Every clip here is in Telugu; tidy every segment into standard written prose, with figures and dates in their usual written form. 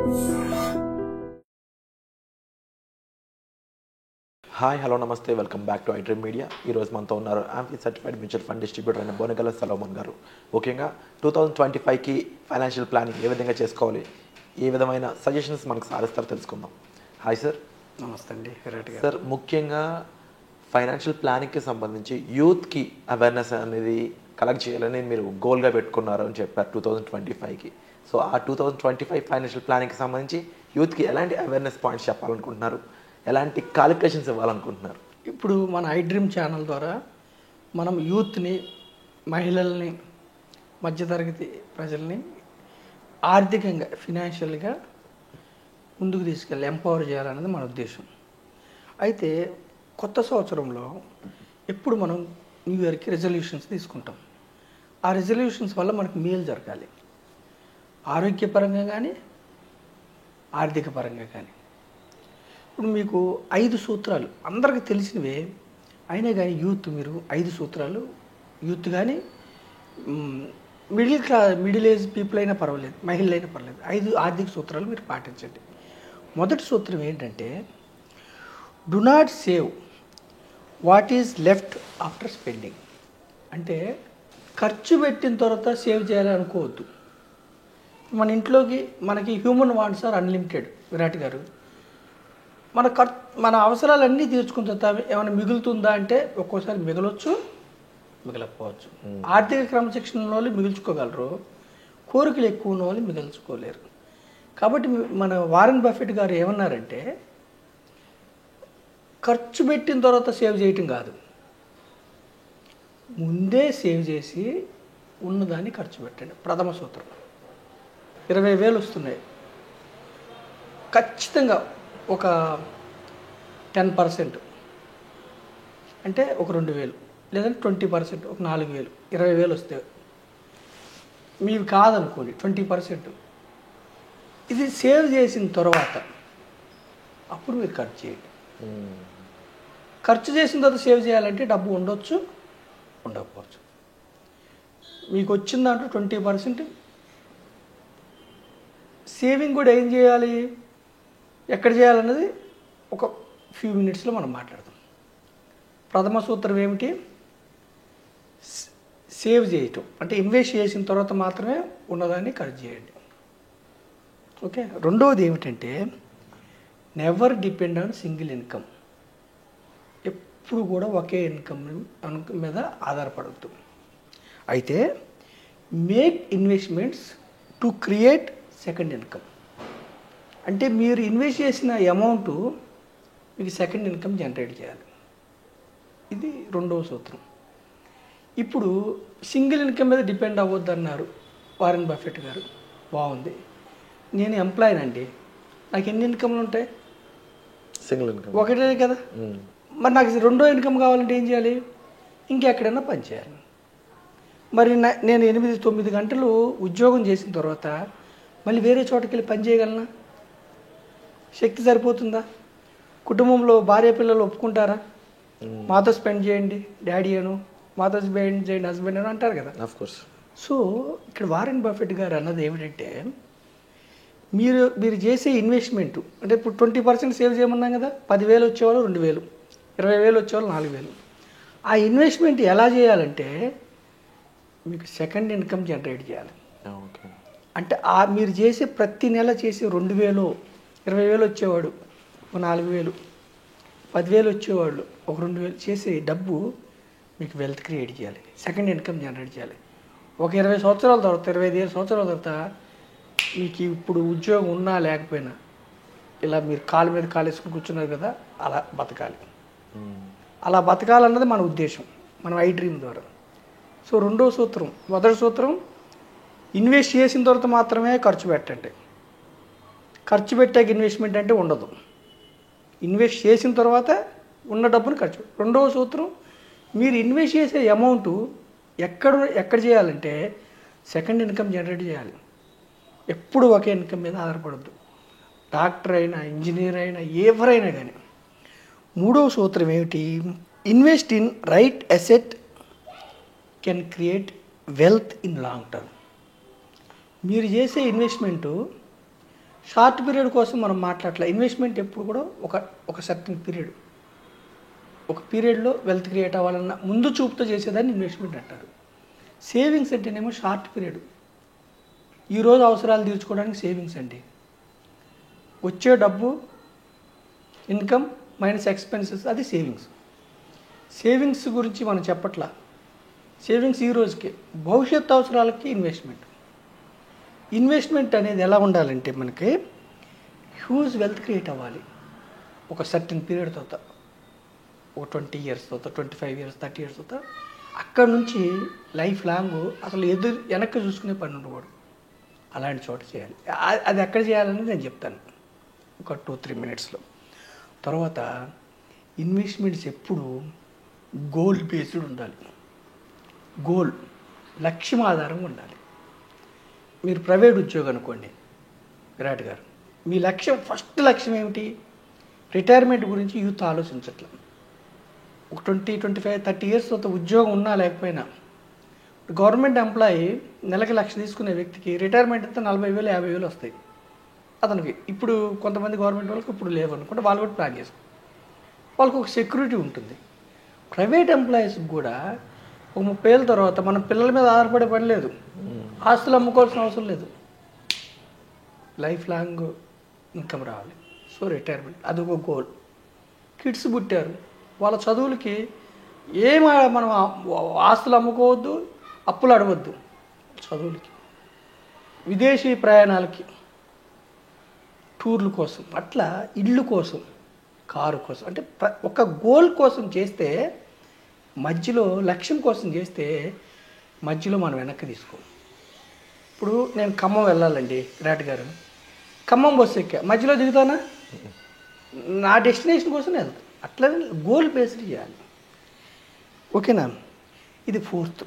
హాయ్ హలో నమస్తే welcome back to iDream media. ఈరోజు మనతో ఉన్నారు amphi certified mutual fund distributor అయిన బోనగల సలోమన్ గారు. ముఖ్యంగా 2025కి ఫైనాన్షియల్ ప్లానింగ్ ఏ విధంగా చేసుకోవాలి, ఏ విధమైన సజెషన్స్ మనకు సాధిస్తారో తెలుసుకుందాం. Hi sir. నమస్తే అండి. సార్, ముఖ్యంగా ఫైనాన్షియల్ ప్లానింగ్కి సంబంధించి యూత్కి అవేర్నెస్ అనేది కలెక్ట్ చేయాలని మీరు గోల్గా పెట్టుకున్నారు అని చెప్పారు 2025కి. సో ఆ 2025 ఫైనాన్షియల్ ప్లానింగ్కి సంబంధించి యూత్కి ఎలాంటి అవేర్నెస్ పాయింట్స్ చెప్పాలనుకుంటున్నారు, ఎలాంటి క్వాలిఫికేషన్స్ ఇవ్వాలనుకుంటున్నారు? ఇప్పుడు మన ఐడ్రీమ్ ఛానల్ ద్వారా మనం యూత్ని, మహిళల్ని, మధ్యతరగతి ప్రజల్ని ఆర్థికంగా, ఫినాన్షియల్గా ముందుకు తీసుకెళ్ళి ఎంపవర్ చేయాలనేది మన ఉద్దేశం. అయితే కొత్త సంవత్సరంలో ఎప్పుడు మనం న్యూ ఇయర్కి రెజల్యూషన్స్ తీసుకుంటాం. ఆ రెజల్యూషన్స్ వల్ల మనకు మేలు జరగాలి, ఆరోగ్యపరంగా కానీ ఆర్థిక పరంగా కానీ. ఇప్పుడు మీకు 5 సూత్రాలు అందరికీ తెలిసినవే అయినా కానీ మీరు 5 సూత్రాలు, యూత్ కానీ మిడిల్ ఏజ్ పీపుల్ అయినా పర్వాలేదు, మహిళలు అయినా పర్వాలేదు, 5 ఆర్థిక సూత్రాలు మీరు పాటించండి. మొదటి సూత్రం ఏంటంటే, do not save what is left after spending. అంటే ఖర్చు పెట్టిన తర్వాత సేవ్ చేయాలని అనుకోవద్దు. మన ఇంట్లోకి మనకి human wants are unlimited. Virat గారు, మన అవసరాలన్నీ తీర్చుకున్న తర్వాత ఏమైనా మిగులుతుందా అంటే ఒక్కోసారి మిగలొచ్చు, మిగలకపోవచ్చు. ఆర్థిక క్రమశిక్షణ ఉన్న వాళ్ళు మిగుల్చుకోగలరు, కోరికలు ఎక్కువ ఉన్న వాళ్ళు మిగల్చుకోలేరు. కాబట్టి మన వారెన్ బఫెట్ గారు ఏమన్నారంటే, ఖర్చు పెట్టిన తర్వాత సేవ్ చేయటం కాదు, ముందే సేవ్ చేసి ఉన్నదాన్ని ఖర్చు పెట్టండి. ప్రథమ సూత్రం. 20,000 వస్తున్నాయి, ఖచ్చితంగా ఒక 10% అంటే ఒక 2,000, లేదంటే 20% ఒక 4,000, 20,000 వస్తే మీవి కాదనుకోండి 20%. ఇది సేవ్ చేసిన తర్వాత అప్పుడు మీరు ఖర్చు చేయండి. ఖర్చు చేసిన తర్వాత సేవ్ చేయాలంటే డబ్బు ఉండొచ్చు, ఉండకపోవచ్చు. మీకు వచ్చిన దాంట్లో 20% సేవింగ్ కూడా ఏం చేయాలి, ఎక్కడ చేయాలన్నది ఒక ఫ్యూ మినిట్స్లో మనం మాట్లాడదాం. ప్రథమ సూత్రం ఏమిటి? సేవ్ చేయటం అంటే ఇన్వెస్ట్ చేసిన తర్వాత మాత్రమే ఉన్నదాన్ని ఖర్చు చేయండి. ఓకే. రెండవది ఏమిటంటే, never depend on single income. ఎప్పుడు కూడా ఒకే ఇన్కమ్ మీద ఆధారపడద్దు. అయితే make investments to create second income. అంటే మీరు ఇన్వెస్ట్ చేసిన అమౌంట్ మీకు సెకండ్ ఇన్కమ్ జనరేట్ చేయాలి. ఇది రెండవ సూత్రం. ఇప్పుడు సింగిల్ ఇన్కమ్ మీద డిపెండ్ అవ్వద్దు అన్నారు వారెన్ బఫెట్ గారు. బాగుంది. నేను ఎంప్లాయీనండి, నాకు ఎన్ని ఇన్కమ్లు ఉంటాయి? సింగిల్ ఇన్కమ్ ఒకటే కదా. మరి నాకు రెండో ఇన్కమ్ కావాలంటే ఏం చేయాలి? ఇంకెక్కడైనా పని చేయాలి. మరి నేను 8-9 గంటలు ఉద్యోగం చేసిన తర్వాత మళ్ళీ వేరే చోటకి వెళ్ళి పని చేయగలనా? శక్తి సరిపోతుందా? కుటుంబంలో భార్య పిల్లలు ఒప్పుకుంటారా? మాతో స్పెండ్ చేయండి డాడీ అను, మాతో స్పెండ్ చేయండి హస్బెండ్ అని అంటారు కదా. ఆఫ్కోర్స్. సో ఇక్కడ వారెన్ బఫెట్ గారు అన్నది ఏమిటంటే, మీరు చేసే ఇన్వెస్ట్మెంట్ అంటే ఇప్పుడు 20% సేవ్ చేయమన్నాం కదా. 10,000 వచ్చేవాళ్ళు 2,000, 20,000 వచ్చేవాళ్ళు 4,000. ఆ ఇన్వెస్ట్మెంట్ ఎలా చేయాలంటే మీకు సెకండ్ ఇన్కమ్ జనరేట్ చేయాలి. ఓకే. అంటే మీరు చేసే ప్రతి నెల చేసే 2,000, 20,000 వచ్చేవాడు ఒక 4,000, 10,000 వచ్చేవాళ్ళు ఒక 2,000 చేసే డబ్బు మీకు వెల్త్ క్రియేట్ చేయాలి, సెకండ్ ఇన్కమ్ జనరేట్ చేయాలి. ఒక 20 సంవత్సరాల తర్వాత, 25 సంవత్సరాల తర్వాత మీకు ఇప్పుడు ఉద్యోగం ఉన్నా లేకపోయినా ఇలా మీరు కాలు మీద కాలు వేసుకుని కూర్చున్నారు కదా, అలా బతకాలి. అలా బతకాలన్నది మన ఉద్దేశం, మనం ఐడ్రీమ్ ద్వారా. సో రెండో సూత్రం, మొదటి సూత్రం ఇన్వెస్ట్ చేసిన తర్వాత మాత్రమే ఖర్చు పెట్టండి. ఖర్చు పెట్టాక ఇన్వెస్ట్మెంట్ అంటే ఉండదు. ఇన్వెస్ట్ చేసిన తర్వాత ఉన్న డబ్బును ఖర్చు. రెండవ సూత్రం, మీరు ఇన్వెస్ట్ చేసే అమౌంట్ ఎక్కడ చేయాలంటే సెకండ్ ఇన్కమ్ జనరేట్ చేయాలి. ఎప్పుడు ఒకే ఇన్కమ్ మీద ఆధారపడద్దు. డాక్టర్ అయినా, ఇంజనీర్ అయినా, ఎవరైనా కానీ. మూడవ సూత్రం ఏమిటి? Invest in right asset can create wealth in long term. మీరు చేసే ఇన్వెస్ట్మెంటు షార్ట్ పీరియడ్ కోసం మనం మాట్లాడలే. ఇన్వెస్ట్మెంట్ ఎప్పుడు కూడా ఒక సర్టన్ పీరియడ్, ఒక పీరియడ్లో వెల్త్ క్రియేట్ అవ్వాలన్న ముందు చూపుతో చేసేదాన్ని ఇన్వెస్ట్మెంట్ అంటారు. సేవింగ్స్ అంటేనేమో షార్ట్ పీరియడ్, ఈరోజు అవసరాలు తీర్చుకోవడానికి సేవింగ్స్ అండి. వచ్చే డబ్బు ఇన్కమ్ మైనస్ ఎక్స్పెన్సెస్, అది సేవింగ్స్. సేవింగ్స్ గురించి మనం చెప్పట్లా. సేవింగ్స్ ఈ రోజుకే, భవిష్యత్తు అవసరాలకి ఇన్వెస్ట్మెంట్ అనేది ఎలా ఉండాలంటే మనకి హ్యూజ్ వెల్త్ క్రియేట్ అవ్వాలి ఒక సర్టన్ పీరియడ్ తర్వాత, ఒక 20 years తర్వాత, 25 years, 30 years తర్వాత. అక్కడ నుంచి లైఫ్ లాంగ్ అసలు వెనక్కి చూసుకునే పని ఉండకూడదు. అలాంటి చోట చేయాలి. అది ఎక్కడ చేయాలని నేను చెప్తాను ఒక 2-3 minutesలో. తర్వాత ఇన్వెస్ట్మెంట్స్ ఎప్పుడు గోల్ బేస్డ్ ఉండాలి. గోల్, లక్ష్యం ఆధారంగా ఉండాలి. మీరు ప్రైవేట్ ఉద్యోగం అనుకోండి విరాట్ గారు, మీ లక్ష్యం, ఫస్ట్ లక్ష్యం ఏమిటి? రిటైర్మెంట్ గురించి యూత్ ఆలోచించట్ల. ఒక 20, 25, 30 years తర్వాత ఉద్యోగం ఉన్నా లేకపోయినా, గవర్నమెంట్ ఎంప్లాయీ నెలకి 1,00,000 తీసుకునే వ్యక్తికి రిటైర్మెంట్ అయితే 40,000, 50,000 వస్తాయి అతనికి. ఇప్పుడు కొంతమంది గవర్నమెంట్ వాళ్ళకి ఇప్పుడు లేవు అనుకుంటే వాళ్ళు కూడా ప్లాన్ చేసుకో, వాళ్ళకి ఒక సెక్యూరిటీ ఉంటుంది. ప్రైవేట్ ఎంప్లాయీస్కి కూడా ఒక 30 ఏళ్ళ తర్వాత మన పిల్లల మీద ఆధారపడే పని లేదు, ఆస్తులు అమ్ముకోవాల్సిన అవసరం లేదు, లైఫ్ లాంగ్ ఇన్కమ్ రావాలి. సో రిటైర్మెంట్ అది ఒక గోల్. కిడ్స్ పుట్టారు, వాళ్ళ చదువులకి మనం ఆస్తులు అమ్ముకోవద్దు, అప్పులు అడవద్దు, చదువులకి, విదేశీ ప్రయాణాలకి, టూర్ల కోసం, అట్లా ఇళ్ళు కోసం, కారు కోసం. అంటే ఒక గోల్ కోసం చేస్తే, మధ్యలో లక్ష్యం కోసం చేస్తే మధ్యలో మనం వెనక్కి తీసుకో. ఇప్పుడు నేను ఖమ్మం వెళ్ళాలండి విరాట్ గారు, ఖమ్మం బస్సు ఎక్కా, మధ్యలో దిగుతానా? నా డెస్టినేషన్ కోసం వెళ్తాను. అట్లా గోల్ బేస్డ్ చేయాలి. ఓకేనా? ఇది 4th.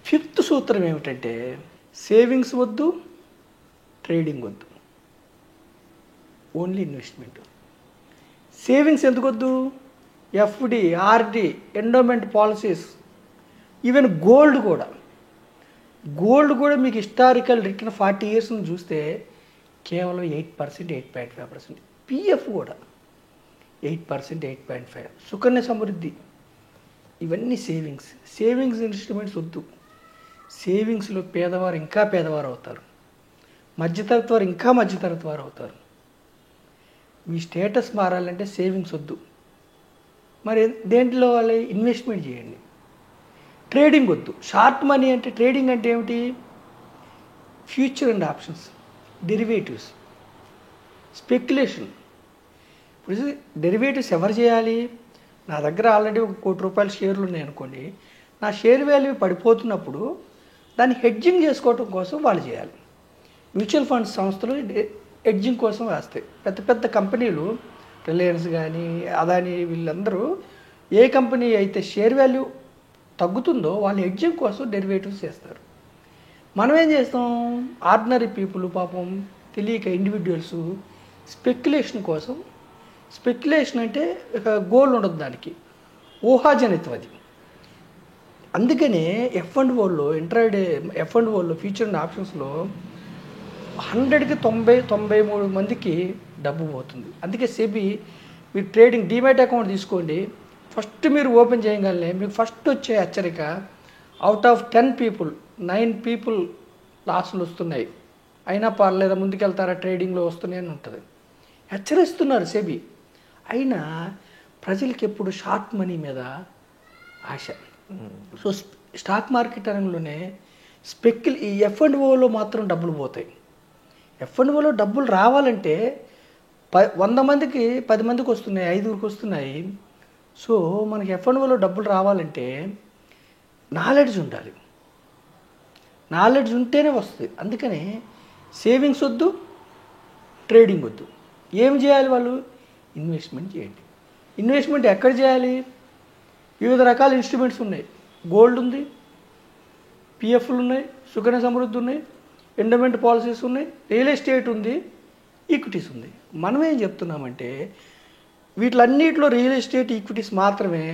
5th సూత్రం ఏమిటంటే సేవింగ్స్ వద్దు, ట్రేడింగ్ వద్దు, ఓన్లీ ఇన్వెస్ట్మెంట్. సేవింగ్స్ ఎందుకు వద్దు? FD, RD, endowment policies, even gold కూడా మీకు హిస్టారికల్ రిటర్న్ 40 years చూస్తే కేవలం 8%, 8.5%. పిఎఫ్ కూడా 8%, 8.5%. సుకన్య సమృద్ధి, ఇవన్నీ సేవింగ్స్ ఇన్స్ట్రుమెంట్స్ వద్దు. సేవింగ్స్లో పేదవారు ఇంకా పేదవారు అవుతారు, మధ్యతరగతి వారు ఇంకా మధ్యతరగతి వారు అవుతారు. మీ స్టేటస్ మారాలంటే సేవింగ్స్ వద్దు. మరి దేంట్లో వాళ్ళు ఇన్వెస్ట్మెంట్ చేయండి. ట్రేడింగ్ వద్దు. షార్ట్ మనీ అంటే, ట్రేడింగ్ అంటే ఏమిటి? Future and options, derivatives, speculation. ఇప్పుడు డెరివేటివ్స్ ఎవరు చేయాలి? నా దగ్గర ఆల్రెడీ ఒక ₹1 కోటి షేర్లు ఉన్నాయనుకోండి, నా షేర్ వాల్యూ పడిపోతున్నప్పుడు దాన్ని హెడ్జింగ్ చేసుకోవటం కోసం వాళ్ళు చేయాలి. మ్యూచువల్ ఫండ్స్ సంస్థలు హెడ్జింగ్ కోసం వేస్తాయి. పెద్ద కంపెనీలు, రిలయన్స్ కానీ, అదాని, వీళ్ళందరూ ఏ కంపెనీ అయితే షేర్ వాల్యూ తగ్గుతుందో వాళ్ళు హెడ్జింగ్ కోసం డెరివేటివ్స్ చేస్తారు. మనం ఏం చేస్తాం? ఆర్డినరీ పీపుల్ పాపం తెలియక ఇండివిజువల్స్ స్పెక్యులేషన్ కోసం, స్పెక్యులేషన్ అంటే గోల్ ఉండదు దానికి, ఊహాజనితం అది. అందుకనే F&Oలో, ఇంట్రాడే F&Oలో, ఫ్యూచర్ అండ్ ఆప్షన్స్లో 100కి 93 మందికి డబ్బు పోతుంది. అందుకే సెబీ, మీరు ట్రేడింగ్ డీమ్యాట్ అకౌంట్ తీసుకోండి, ఫస్ట్ మీరు ఓపెన్ చేయగలనే మీకు ఫస్ట్ వచ్చే హెచ్చరిక, అవుట్ ఆఫ్ 10 people 9 people లాస్లు వస్తున్నాయి, అయినా పర్లేదా ముందుకెళ్తారా ట్రేడింగ్లో వస్తున్నాయి అని ఉంటుంది. హెచ్చరిస్తున్నారు సెబీ. అయినా ప్రజలకి ఎప్పుడు షార్ట్ మనీ మీద ఆశ. సో స్టాక్ మార్కెట్ రంగంలోనే ఈ F&Oలో మాత్రం డబ్బులు పోతాయి. F&Oలో డబ్బులు రావాలంటే 100 మందికి 10 మందికి వస్తున్నాయి, 5గురికి వస్తున్నాయి. సో మనకి F&Oలో డబ్బులు రావాలంటే నాలెడ్జ్ ఉండాలి. నాలెడ్జ్ ఉంటేనే వస్తుంది. అందుకనే సేవింగ్స్ వద్దు, ట్రేడింగ్ వద్దు. ఏం చేయాలి వాళ్ళు? ఇన్వెస్ట్మెంట్ చేయండి. ఇన్వెస్ట్మెంట్ ఎక్కడ చేయాలి? వివిధ రకాల ఇన్స్ట్రుమెంట్స్ ఉన్నాయి. గోల్డ్ ఉంది, పిఎఫ్లు ఉన్నాయి, సుకన్య సమృద్ధి ఉన్నాయి, ఎండోమెంట్ పాలసీస్ ఉన్నాయి, రియల్ ఎస్టేట్ ఉంది, ఈక్విటీస్ ఉంది. మనం ఏం చెప్తున్నామంటే వీటిలన్నిటిలో రియల్ ఎస్టేట్, ఈక్విటీస్ మాత్రమే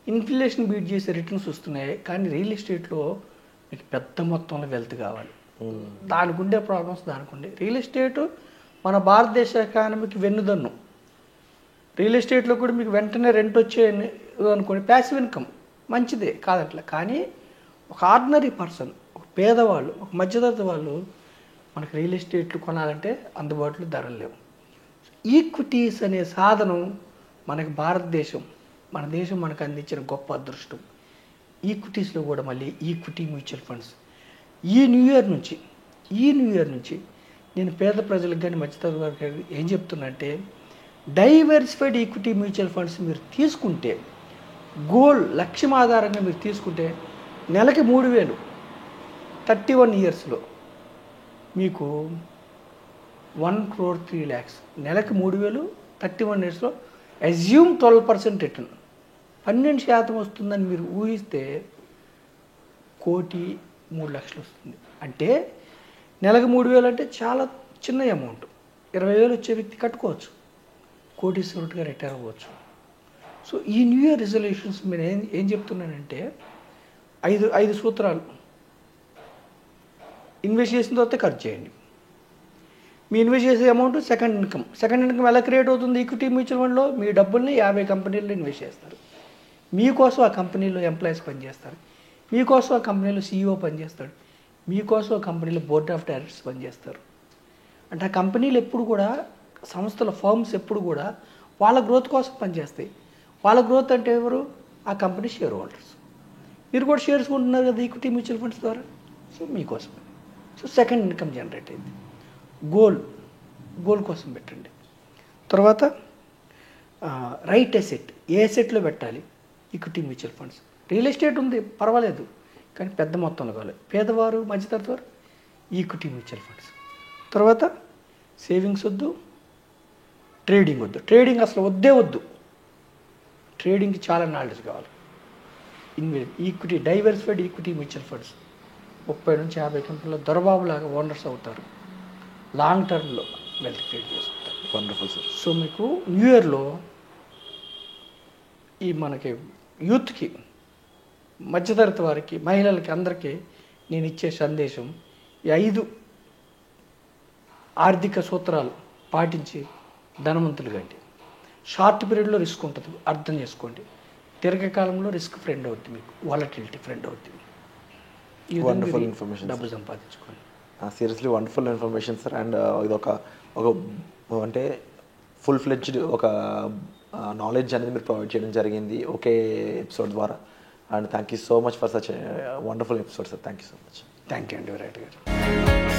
ఇన్ఫ్లేషన్ బీట్ చేసే రిటర్న్స్ వస్తున్నాయి. కానీ రియల్ ఎస్టేట్లో మీకు పెద్ద మొత్తంలో వెల్త్ కావాలి. దానికి ఉండే ప్రాబ్లమ్స్ దానికి ఉండే. రియల్ ఎస్టేట్ మన భారతదేశ ఎకానమీకి వెన్నుదన్ను. రియల్ ఎస్టేట్లో కూడా మీకు వెంటనే రెంట్ వచ్చే అనుకోండి, ప్యాసివ్ ఇన్కమ్ మంచిదే కాదట్లా. కానీ ఒక ఆర్డినరీ పర్సన్, ఒక పేదవాళ్ళు, ఒక మధ్యతరగతి వాళ్ళు మనకు రియల్ ఎస్టేట్లు కొనాలంటే అందుబాటులో ధరలు లేవు. ఈక్విటీస్ అనే సాధనం మనకి భారతదేశం, మన దేశం మనకు అందించిన గొప్ప అదృష్టం. ఈక్విటీస్లో కూడా మళ్ళీ ఈక్విటీ మ్యూచువల్ ఫండ్స్ ఈ న్యూ ఇయర్ నుంచి నేను పేద ప్రజలకు కానీ మధ్యతరగతి వారికి ఏం చెప్తున్నా అంటే, డైవర్సిఫైడ్ ఈక్విటీ మ్యూచువల్ ఫండ్స్ మీరు తీసుకుంటే, గోల్ లక్ష్యం ఆధారంగా మీరు తీసుకుంటే నెలకి 3,000 31 ఇయర్స్లో మీకు 1,03,00,000 నెలకి 3,000 31 ఇయర్స్లో అజ్యూమ్ 12% రిటర్న్ 12% వస్తుందని మీరు ఊహిస్తే 1,03,00,000 వస్తుంది. అంటే నెలకు 3,000 అంటే చాలా చిన్న అమౌంట్. 20,000 వచ్చే వ్యక్తి కట్టుకోవచ్చు, కోటీశ్వరుడిగా రిటైర్ అవ్వచ్చు. సో ఈ న్యూ ఇయర్ రిజల్యూషన్స్ మీరు ఏం చెప్తున్నానంటే, ఐదు సూత్రాలు. ఇన్వెస్ట్ చేసిన తర్వాత ఖర్చు చేయండి. మీ ఇన్వెస్ట్ చేసే అమౌంట్ సెకండ్ ఇన్కమ్ ఎలా క్రియేట్ అవుతుంది? ఈక్విటీ మ్యూచువల్ ఫండ్లో మీ డబ్బుల్ని 50 కంపెనీల్లో ఇన్వెస్ట్ చేస్తారు. మీకోసం ఆ కంపెనీలో ఎంప్లాయీస్ పనిచేస్తారు, మీకోసం ఆ కంపెనీలో CEO పనిచేస్తాడు, మీకోసం ఆ కంపెనీలో బోర్డ్ ఆఫ్ డైరెక్టర్స్ పనిచేస్తారు. అంటే ఆ కంపెనీలు ఎప్పుడు కూడా, సంస్థల ఫర్మ్స్ ఎప్పుడు కూడా వాళ్ళ గ్రోత్ కోసం పనిచేస్తాయి. వాళ్ళ గ్రోత్ అంటే ఎవరు? ఆ కంపెనీ షేర్ హోల్డర్స్. మీరు కూడా షేర్స్ కొంటున్నారు కదా ఈక్విటీ మ్యూచువల్ ఫండ్స్ ద్వారా. సో మీకోసం. సో సెకండ్ ఇన్కమ్ జనరేట్ అయింది. గోల్ కోసం పెట్టండి. తర్వాత రైట్ ఎసెట్, ఏ ఎసెట్లో పెట్టాలి? Equity mutual funds. Real estate ఉంది పర్వాలేదు, కానీ పెద్ద మొత్తంలో కావాలి. పేదవారు మధ్యతరగతి వారు ఈక్విటీ మ్యూచువల్ ఫండ్స్. తర్వాత సేవింగ్స్ వద్దు, ట్రేడింగ్ వద్దు. ట్రేడింగ్ అసలు వద్దు. ట్రేడింగ్కి చాలా నాలెడ్జ్ కావాలి. Equity, diversified equity mutual funds 30 నుంచి 50 కంపెనీలో దొరబాబులాగా ఓనర్స్ అవుతారు. లాంగ్ టర్మ్లో వెల్త్ క్రియేట్ చేసుకుంటారు. Wonderful sir. సో మీకు న్యూ ఇయర్లో ఈ మనకి యూత్కి, మధ్యతరగతి వారికి, మహిళలకి, అందరికీ నేను ఇచ్చే సందేశం, ఈ 5 ఆర్థిక సూత్రాలు పాటించి ధనవంతులు కండి. షార్ట్ పీరియడ్లో రిస్క్ ఉంటుంది, అర్థం చేసుకోండి. దీర్ఘకాలంలో రిస్క్ ఫ్రెండ్ అవుతుంది, మీకు వాలటిలిటీ ఫ్రెండ్ అవుతుంది. వండర్ఫుల్ ఇన్ఫర్మేషన్, డబ్బు సంపాదించుకోండి. Seriously wonderful information sir. And ఇది ఒక అంటే ఫుల్ ఫ్లెడ్జ్డ్ ఒక నాలెడ్జ్ అనేది మీరు ప్రొవైడ్ చేయడం జరిగింది ఒకే ఎపిసోడ్ ద్వారా. And thank you so much for such wonderful episode sir. Thank you so much. Thank you అండి విరాట్ గారు.